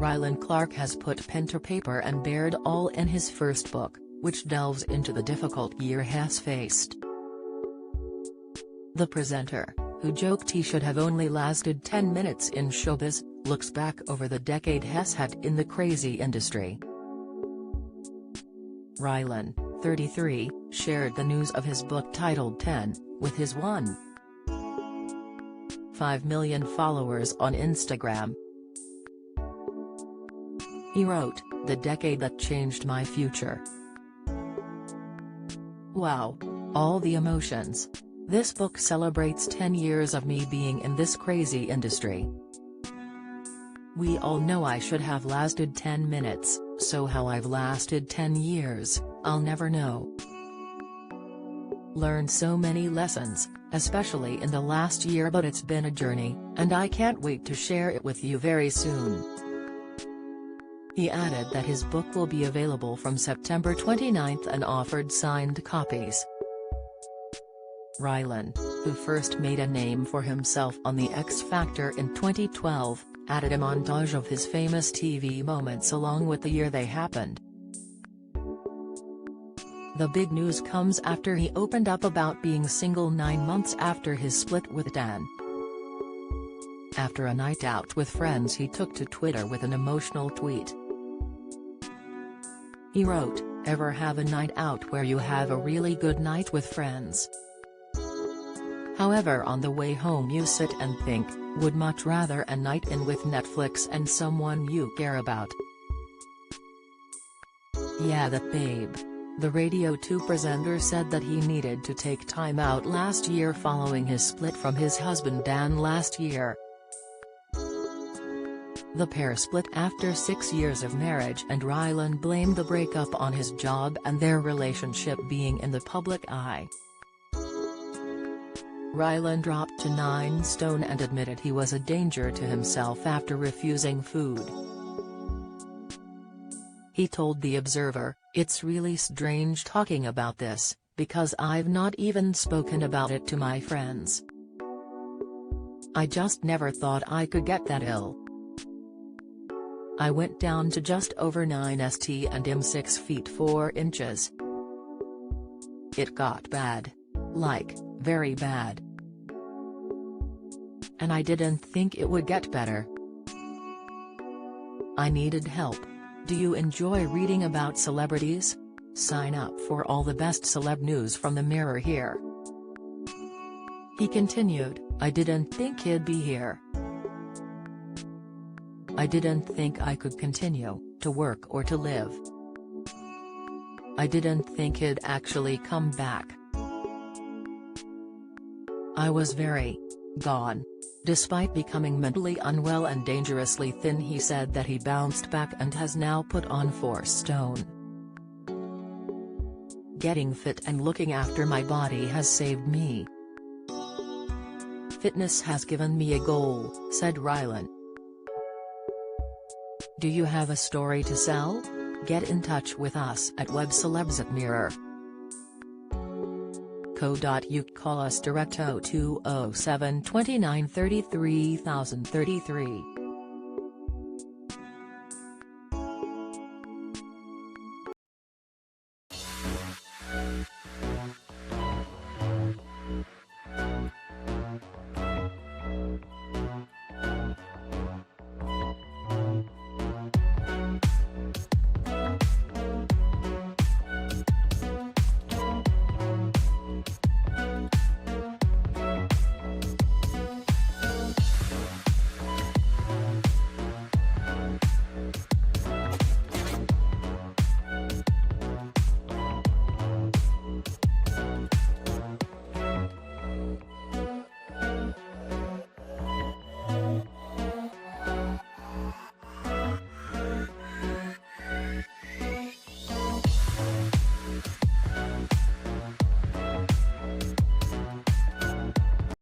Rylan Clark has put pen to paper and bared all in his first book, which delves into the difficult year Hess faced. The presenter, who joked he should have only lasted 10 minutes in showbiz, looks back over the decade Hess had in the crazy industry. Rylan, 33, shared the news of his book titled 10, with his 1.5 million followers on Instagram. He wrote, "The decade that changed my future. Wow. All the emotions. This book celebrates 10 years of me being in this crazy industry. We all know I should have lasted 10 minutes, so how I've lasted 10 years, I'll never know. Learned so many lessons, especially in the last year, but it's been a journey, and I can't wait to share it with you very soon." He added that his book will be available from September 29 and offered signed copies. Rylan, who first made a name for himself on The X Factor in 2012, added a montage of his famous TV moments along with the year they happened. The big news comes after he opened up about being single 9 months after his split with Dan. After a night out with friends, he took to Twitter with an emotional tweet. He wrote, "Ever have a night out where you have a really good night with friends? However, on the way home you sit and think, would much rather a night in with Netflix and someone you care about." Yeah, that babe. The Radio 2 presenter said that he needed to take time out last year following his split from his husband Dan last year. The pair split after 6 years of marriage, and Rylan blamed the breakup on his job and their relationship being in the public eye. Rylan dropped to 9 stone and admitted he was a danger to himself after refusing food. He told The Observer, "It's really strange talking about this, because I've not even spoken about it to my friends. I just never thought I could get that ill. I went down to just over 9 st and am 6 feet 4 inches. It got bad. Like, very bad. And I didn't think it would get better. I needed help." Do you enjoy reading about celebrities? Sign up for all the best celeb news from the Mirror here. He continued, "I didn't think he'd be here. I didn't think I could continue to work or to live. I didn't think he'd actually come back. I was very gone." Despite becoming mentally unwell and dangerously thin, he said that he bounced back and has now put on 4 stone. "Getting fit and looking after my body has saved me. Fitness has given me a goal," said Rylan. Do you have a story to sell? Get in touch with us at webcelebs@mirror.co.uk. Call us direct 0207 29 33 033.